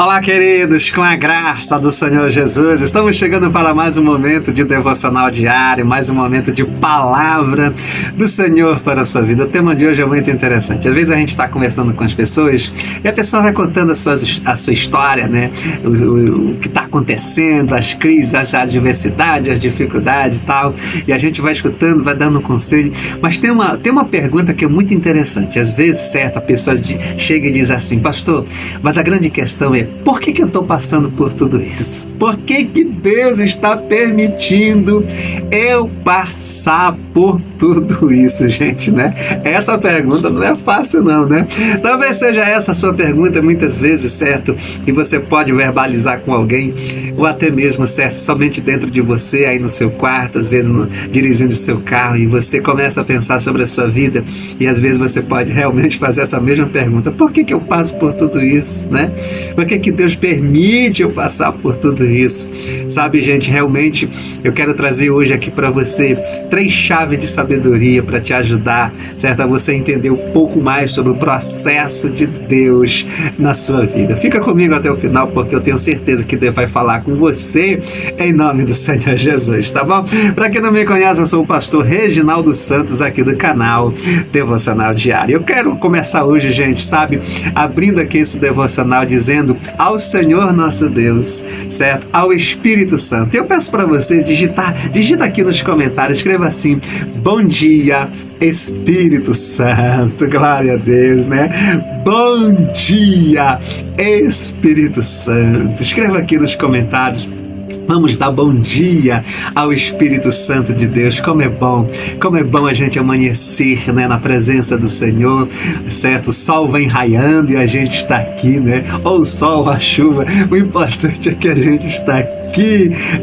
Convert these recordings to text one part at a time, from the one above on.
Olá, queridos, com a graça do Senhor Jesus, estamos chegando para mais um momento de devocional diário, mais um momento de palavra do Senhor para a sua vida. O tema de hoje é muito interessante. Às vezes a gente está conversando com as pessoas e a pessoa vai contando a sua história, né? O que está acontecendo, as crises, as adversidades, as dificuldades e tal, e a gente vai escutando, vai dando conselho, mas tem uma pergunta que é muito interessante. Às vezes, certo, a pessoa chega e diz assim: pastor, mas a grande questão é, por que eu estou passando por tudo isso? Por que Deus está permitindo eu passar por tudo isso, gente, né? Essa pergunta não é fácil não, né? Talvez seja essa a sua pergunta muitas vezes, certo? E você pode verbalizar com alguém, ou até mesmo, certo, somente dentro de você, aí no seu quarto, às vezes dirigindo o seu carro, e você começa a pensar sobre a sua vida, e às vezes você pode realmente fazer essa mesma pergunta: por que eu passo por tudo isso, né? Por que Deus permite eu passar por tudo isso? Sabe, gente, realmente eu quero trazer hoje aqui para você 3 chaves de sabedoria para te ajudar, certo? A você entender um pouco mais sobre o processo de Deus na sua vida. Fica comigo até o final, porque eu tenho certeza que Deus vai falar com você em nome do Senhor Jesus, tá bom? Para quem não me conhece, eu sou o pastor Reginaldo Santos, aqui do canal Devocional Diário. Eu quero começar hoje, gente, sabe, abrindo aqui esse devocional dizendo ao Senhor nosso Deus, certo? Ao Espírito Santo. Eu peço para você digita aqui nos comentários, escreva assim: bom dia, Espírito Santo. Glória a Deus, né? Bom dia, Espírito Santo. Escreva aqui nos comentários. Vamos dar bom dia ao Espírito Santo de Deus. Como é bom a gente amanhecer, né, na presença do Senhor, certo? O sol vem raiando e a gente está aqui, né? Ou o sol, ou a chuva, o importante é que a gente está aqui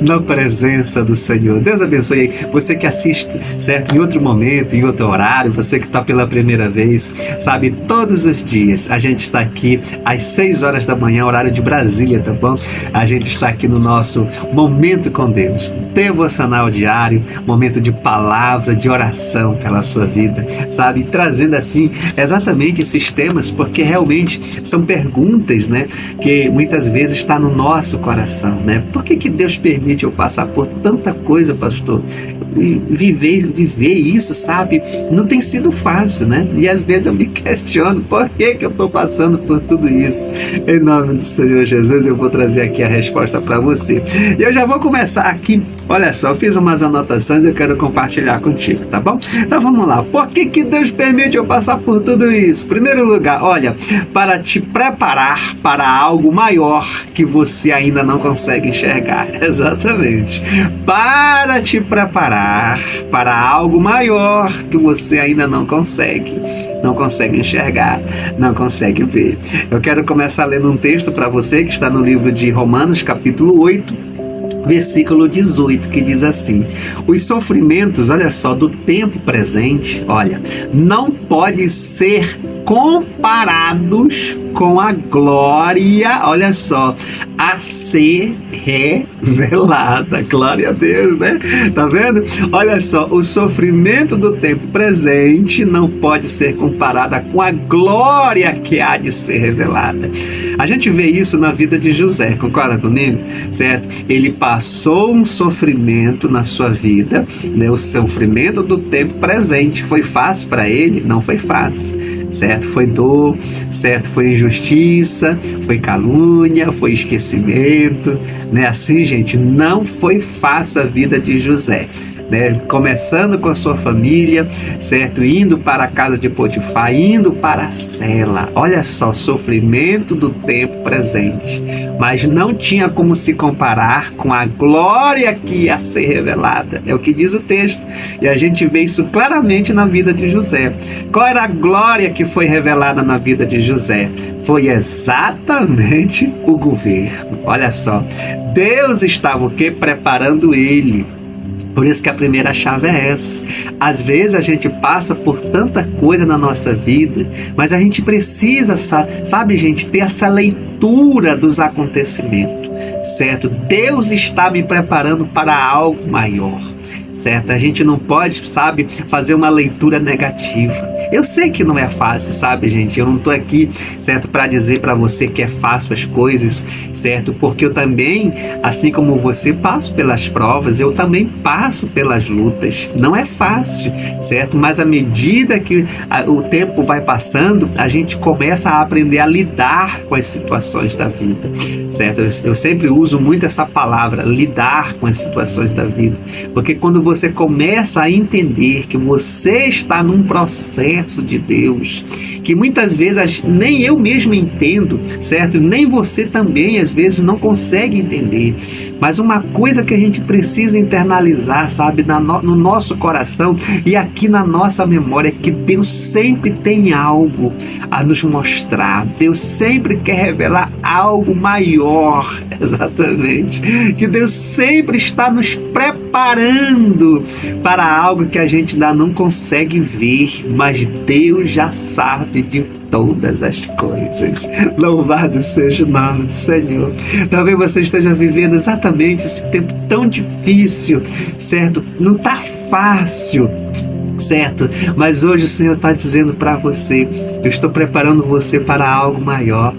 na presença do Senhor. Deus abençoe aí. Você que assiste, certo, em outro momento, em outro horário, você que está pela primeira vez, sabe, todos os dias a gente está aqui às 6 horas da manhã, horário de Brasília, tá bom? A gente está aqui no nosso momento com Deus, devocional diário, momento de palavra, de oração pela sua vida, sabe, trazendo assim exatamente esses temas, porque realmente são perguntas, né, que muitas vezes está no nosso coração, né? Por que Deus permite eu passar por tanta coisa, pastor? E viver isso, sabe, não tem sido fácil, né? E às vezes eu me questiono, por que eu estou passando por tudo isso? Em nome do Senhor Jesus, eu vou trazer aqui a resposta para você. E eu já vou começar aqui. Olha só, eu fiz umas anotações e eu quero compartilhar contigo, tá bom? Então vamos lá. Por que Deus permite eu passar por tudo isso? Primeiro lugar, olha, para te preparar para algo maior que você ainda não consegue enxergar. Exatamente. Para te preparar para algo maior que você ainda não consegue enxergar, não consegue ver. Eu quero começar lendo um texto para você que está no livro de Romanos, capítulo 8, versículo 18, que diz assim: os sofrimentos, olha só, do tempo presente, olha, não podem ser comparados com a glória, olha só, a ser revelada. Glória a Deus, né? Tá vendo? Olha só, o sofrimento do tempo presente não pode ser comparada com a glória que há de ser revelada. A gente vê isso na vida de José, concorda comigo? Certo? Ele passou um sofrimento na sua vida, né? O sofrimento do tempo presente. Foi fácil para ele? Não foi fácil, certo? Foi dor, certo? Foi injustiça, foi calúnia, foi esquecimento, né? Assim, gente, não foi fácil a vida de José, né? Começando com a sua família, certo? Indo para a casa de Potifar, indo para a cela. Olha só, sofrimento do tempo presente. Mas não tinha como se comparar com a glória que ia ser revelada. É o que diz o texto. E a gente vê isso claramente na vida de José. Qual era a glória que foi revelada na vida de José? Foi exatamente o governo. Olha só, Deus estava o quê? Preparando ele. Por isso que a primeira chave é essa. Às vezes a gente passa por tanta coisa na nossa vida, mas a gente precisa, sabe, gente, ter essa leitura dos acontecimentos, certo? Deus está me preparando para algo maior, certo? A gente não pode, sabe, fazer uma leitura negativa. Eu sei que não é fácil, sabe, gente? Eu não tô aqui, certo, para dizer para você que é fácil as coisas, certo? Porque eu também, assim como você, passo pelas provas, eu também passo pelas lutas. Não é fácil, certo? Mas à medida que o tempo vai passando, a gente começa a aprender a lidar com as situações da vida, certo? Eu sempre uso muito essa palavra, lidar com as situações da vida, porque quando você começa a entender que você está num processo de Deus, que muitas vezes nem eu mesmo entendo, certo? Nem você também às vezes não consegue entender. Mas uma coisa que a gente precisa internalizar, sabe, no nosso coração e aqui na nossa memória, é que Deus sempre tem algo a nos mostrar. Deus sempre quer revelar algo maior, exatamente. Que Deus sempre está nos preparando para algo que a gente ainda não consegue ver, mas Deus já sabe de todas as coisas. Louvado seja o nome do Senhor. Talvez você esteja vivendo exatamente esse tempo tão difícil, certo? Não está fácil, certo? Mas hoje o Senhor está dizendo para você: eu estou preparando você para algo maior.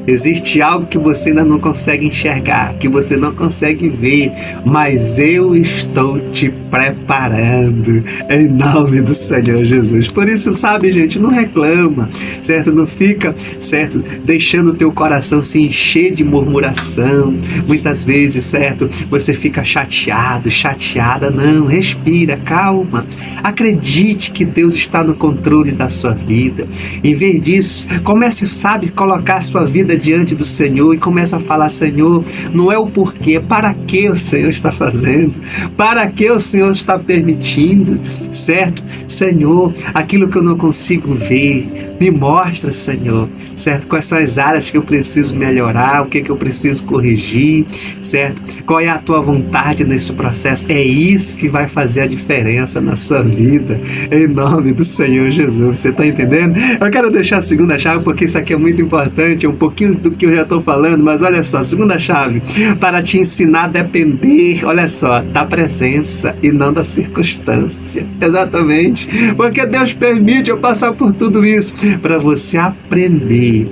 Existe algo que você ainda não consegue enxergar, que você não consegue ver, mas eu estou te preparando em nome do Senhor Jesus. Por isso, sabe, gente, não reclama, certo? Não fica, certo, deixando o teu coração se encher de murmuração. Muitas vezes, certo, você fica chateado, chateada. Não, respira, calma. Acredite que Deus está no controle da sua vida. Em vez disso, comece, sabe, colocar a sua vida diante do Senhor e começa a falar: Senhor, não é o porquê, para que o Senhor está fazendo, para que o Senhor está permitindo, certo? Senhor, aquilo que eu não consigo ver, me mostra, Senhor, certo? Quais são as áreas que eu preciso melhorar, o que eu preciso corrigir, certo? Qual é a tua vontade nesse processo? É isso que vai fazer a diferença na sua vida, em nome do Senhor Jesus. Você está entendendo? Eu quero deixar a segunda chave, porque isso aqui é muito importante, é um pouquinho do que eu já estou falando, mas olha só, segunda chave, para te ensinar a depender, olha só, da presença e não da circunstância. Exatamente, porque Deus permite eu passar por tudo isso para você aprender,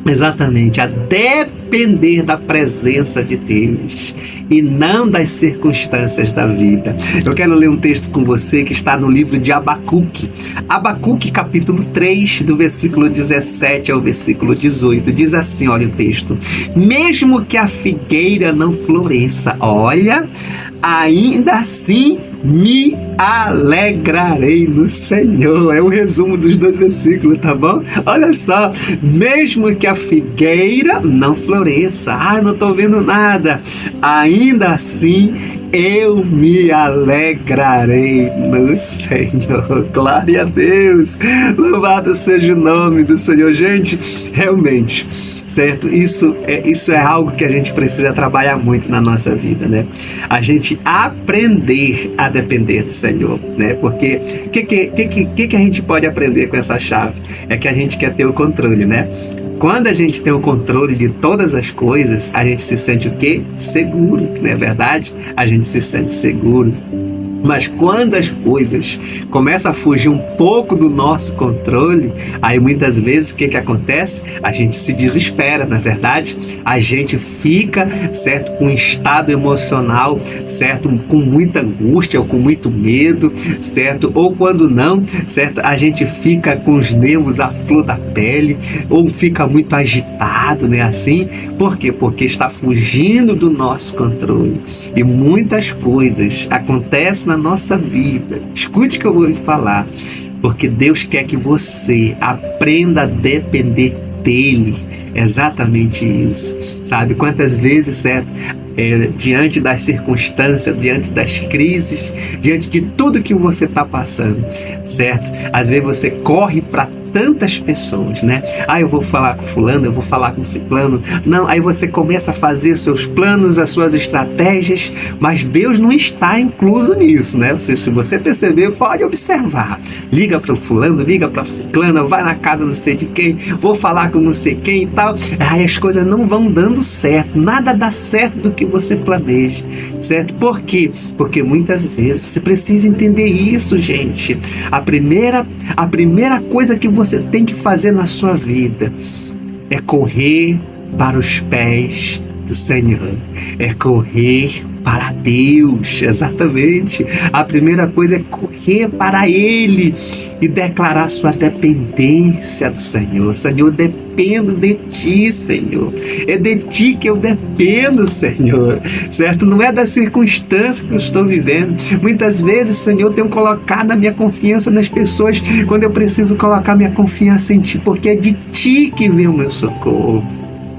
exatamente, a depender da presença de Deus e não das circunstâncias da vida. Eu quero ler um texto com você que está no livro de Abacuque. Abacuque, capítulo 3, do versículo 17 ao versículo 18. Diz assim, olha o texto: mesmo que a figueira não floresça, olha, ainda assim me alegrarei no Senhor. É o resumo dos dois versículos, tá bom? Olha só, mesmo que a figueira não floresça, eu não estou vendo nada, ainda assim eu me alegrarei no Senhor. Glória a Deus, louvado seja o nome do Senhor. Gente, realmente, certo? Isso é algo que a gente precisa trabalhar muito na nossa vida, né? A gente aprender a depender do Senhor, né? Porque o que a gente pode aprender com essa chave? É que a gente quer ter o controle, né? Quando a gente tem o controle de todas as coisas, a gente se sente o quê? Seguro, não é verdade? A gente se sente seguro. Mas quando as coisas começam a fugir um pouco do nosso controle, aí muitas vezes o que acontece? A gente se desespera, na verdade? A gente fica, certo, com um estado emocional, certo, com muita angústia ou com muito medo, certo? Ou quando não, certo, a gente fica com os nervos à flor da pele, ou fica muito agitado, né? Assim, por quê? Porque está fugindo do nosso controle. E muitas coisas acontecem na nossa vida. Escute o que eu vou lhe falar, porque Deus quer que você aprenda a depender dele. Exatamente isso, sabe? Quantas vezes, certo? Diante das circunstâncias, diante das crises, diante de tudo que você está passando, certo? Às vezes você corre para tantas pessoas, né? Eu vou falar com fulano, eu vou falar com ciclano. Não, aí você começa a fazer seus planos, as suas estratégias, mas Deus não está incluso nisso, né? Se você perceber, pode observar. Liga para o fulano, liga para o ciclano, vai na casa não sei de quem, vou falar com não sei quem e tal. Aí as coisas não vão dando certo, nada dá certo do que você planeja, certo? Por quê? Porque muitas vezes você precisa entender isso, gente. A primeira a primeira coisa que você tem que fazer na sua vida é correr para os pés do Senhor, é correr para Deus, exatamente. A primeira coisa é correr para Ele e declarar sua dependência do Senhor. Senhor, dependo de Ti, Senhor. É de Ti que eu dependo, Senhor, certo? Não é da circunstância que eu estou vivendo. Muitas vezes, Senhor, eu tenho colocado a minha confiança nas pessoas quando eu preciso colocar minha confiança em Ti, porque é de Ti que vem o meu socorro.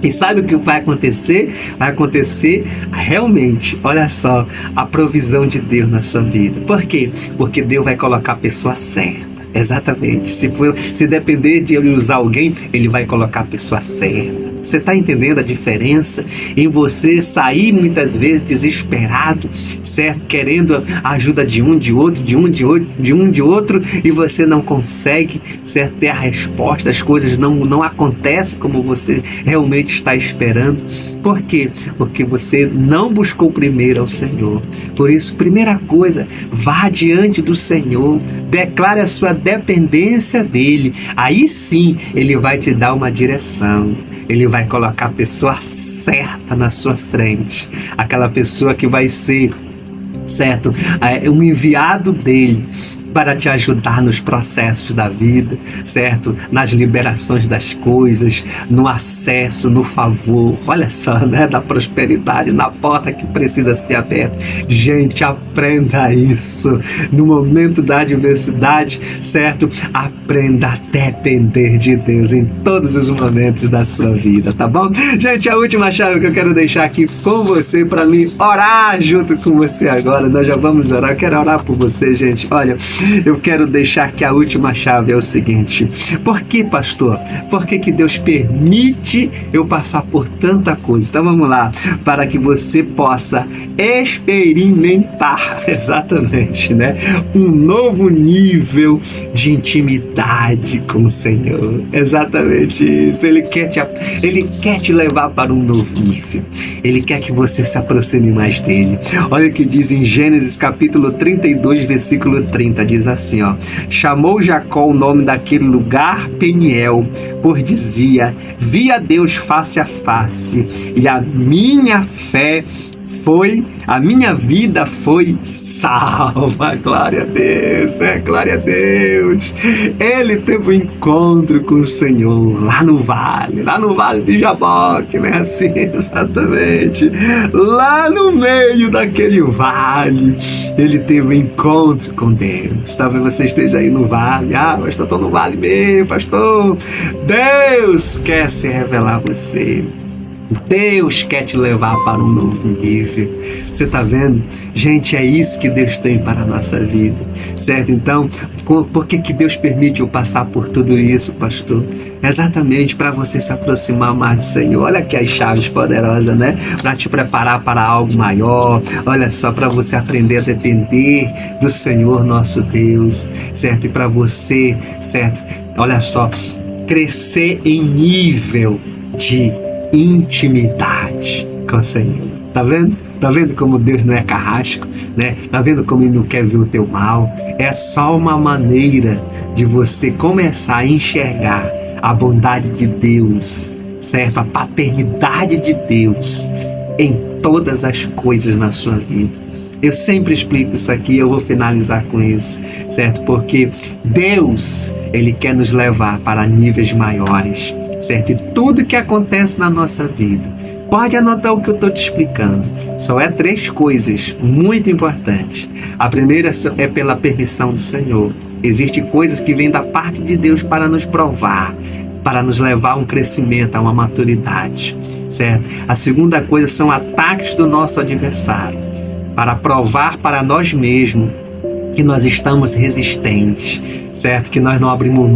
E sabe o que vai acontecer? Vai acontecer realmente, olha só, a provisão de Deus na sua vida. Por quê? Porque Deus vai colocar a pessoa certa. Exatamente. Se depender de Ele usar alguém, Ele vai colocar a pessoa certa. Você está entendendo a diferença em você sair muitas vezes desesperado, certo? Querendo a ajuda de um, de outro, e você não consegue, certo, ter a resposta, as coisas não acontecem como você realmente está esperando. Por quê? Porque você não buscou primeiro ao Senhor. Por isso, primeira coisa, vá diante do Senhor, declare a sua dependência dEle. Aí sim, Ele vai te dar uma direção. Ele vai colocar a pessoa certa na sua frente. Aquela pessoa que vai ser, certo, um enviado dEle para te ajudar nos processos da vida, certo? Nas liberações das coisas, no acesso, no favor, olha só, né? Da prosperidade, na porta que precisa ser aberta. Gente, aprenda isso. No momento da adversidade, certo? Aprenda a depender de Deus em todos os momentos da sua vida, tá bom? Gente, a última chave que eu quero deixar aqui com você, para mim orar junto com você agora. Nós já vamos orar, eu quero orar por você, gente. Olha, eu quero deixar que a última chave é o seguinte: por que, pastor? Por que Deus permite eu passar por tanta coisa? Então vamos lá, para que você possa experimentar, exatamente, né? Um novo nível de intimidade com o Senhor. Exatamente isso. Ele quer te levar para um novo nível. Ele quer que você se aproxime mais dele. Olha o que diz em Gênesis capítulo 32, versículo 30. Diz assim, ó: chamou Jacó o nome daquele lugar Peniel, por dizia: vi a Deus face a face, e a minha vida foi salva. Glória a Deus, né? Glória a Deus. Ele teve um encontro com o Senhor lá no vale de Jaboque, né? Assim, exatamente. Lá no meio daquele vale, ele teve um encontro com Deus. Talvez você esteja aí no vale. Ah, pastor, estou no vale mesmo, pastor. Deus quer se revelar a você. Deus quer te levar para um novo nível. Você está vendo? Gente, é isso que Deus tem para a nossa vida, certo? Então, por que Deus permite eu passar por tudo isso, pastor? Exatamente para você se aproximar mais do Senhor. Olha aqui as chaves poderosas, né? Para te preparar para algo maior. Olha só, para você aprender a depender do Senhor nosso Deus, certo? E para você, certo? Olha só, crescer em nível de intimidade com o Senhor. Tá vendo? Tá vendo como Deus não é carrasco, né? Tá vendo como Ele não quer ver o teu mal? É só uma maneira de você começar a enxergar a bondade de Deus, certo? A paternidade de Deus em todas as coisas na sua vida. Eu sempre explico isso aqui, eu vou finalizar com isso, certo? Porque Deus, Ele quer nos levar para níveis maiores, certo? E tudo que acontece na nossa vida, pode anotar o que eu estou te explicando. Só é 3 coisas muito importantes. A primeira é pela permissão do Senhor. Existem coisas que vêm da parte de Deus para nos provar, para nos levar a um crescimento, a uma maturidade, certo? A segunda coisa são ataques do nosso adversário, para provar para nós mesmos que nós estamos resistentes, certo? Que nós não abrimos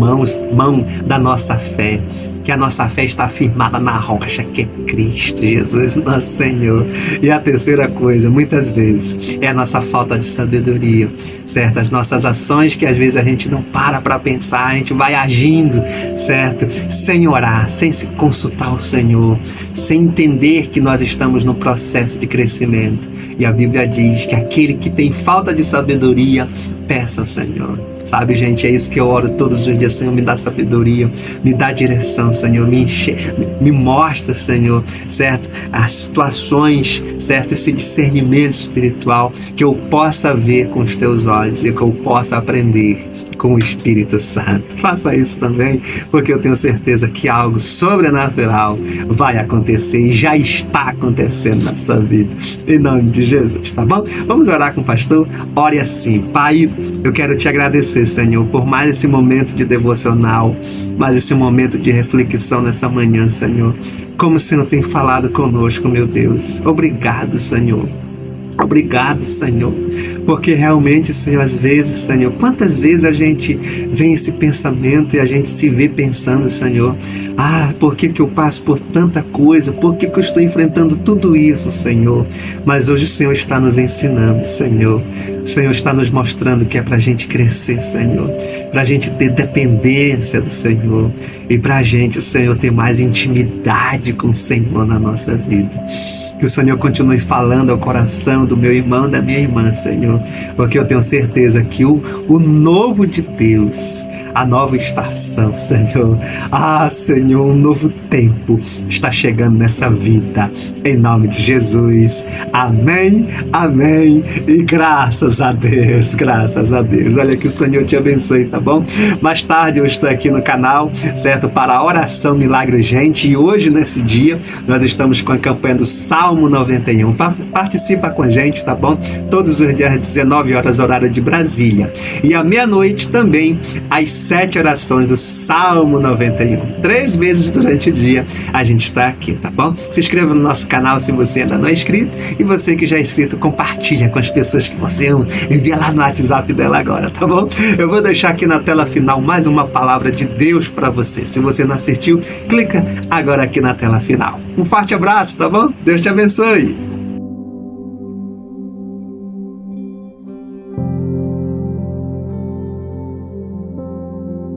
mão da nossa fé, que a nossa fé está firmada na rocha que é Cristo Jesus, nosso Senhor. E a terceira coisa, muitas vezes, é a nossa falta de sabedoria, certo? As nossas ações que às vezes a gente não para pensar, a gente vai agindo, certo? Sem orar, sem se consultar o Senhor, sem entender que nós estamos no processo de crescimento. E a Bíblia diz que aquele que tem falta de sabedoria peça ao Senhor. Sabe, gente, é isso que eu oro todos os dias. Senhor, me dá sabedoria, me dá direção, Senhor, me mostra, Senhor, certo? As situações, certo? Esse discernimento espiritual, que eu possa ver com os teus olhos e que eu possa aprender com o Espírito Santo. Faça isso também, porque eu tenho certeza que algo sobrenatural vai acontecer e já está acontecendo na sua vida, em nome de Jesus, tá bom? Vamos orar com o pastor? Ore assim: Pai, eu quero te agradecer, Senhor, por mais esse momento de devocional, mais esse momento de reflexão nessa manhã, Senhor. Como o Senhor tem falado conosco, meu Deus. Obrigado, Senhor. Obrigado, Senhor, porque realmente, Senhor, às vezes, Senhor, quantas vezes a gente vem esse pensamento e a gente se vê pensando, Senhor, por que eu passo por tanta coisa, por que eu estou enfrentando tudo isso, Senhor? Mas hoje o Senhor está nos ensinando, Senhor. O Senhor está nos mostrando que é para a gente crescer, Senhor, para a gente ter dependência do Senhor e para a gente, Senhor, ter mais intimidade com o Senhor na nossa vida. Que o Senhor continue falando ao coração do meu irmão e da minha irmã, Senhor, porque eu tenho certeza que o novo de Deus, a nova estação, Senhor, Senhor, um novo tempo está chegando nessa vida, em nome de Jesus. Amém, amém e graças a Deus, graças a Deus. Olha, que o Senhor te abençoe, tá bom? Mais tarde eu estou aqui no canal, certo, para a oração milagre urgente, e hoje, nesse dia, nós estamos com a campanha do Salmo 91. Participa com a gente, tá bom? Todos os dias às 19 horas, horário de Brasília. E à meia-noite também, as 7 orações do Salmo 91. 3 vezes durante o dia a gente está aqui, tá bom? Se inscreva no nosso canal se você ainda não é inscrito. E você que já é inscrito, compartilha com as pessoas que você ama. Envia lá no WhatsApp dela agora, tá bom? Eu vou deixar aqui na tela final mais uma palavra de Deus para você. Se você não assistiu, clica agora aqui na tela final. Um forte abraço, tá bom? Deus te abençoe.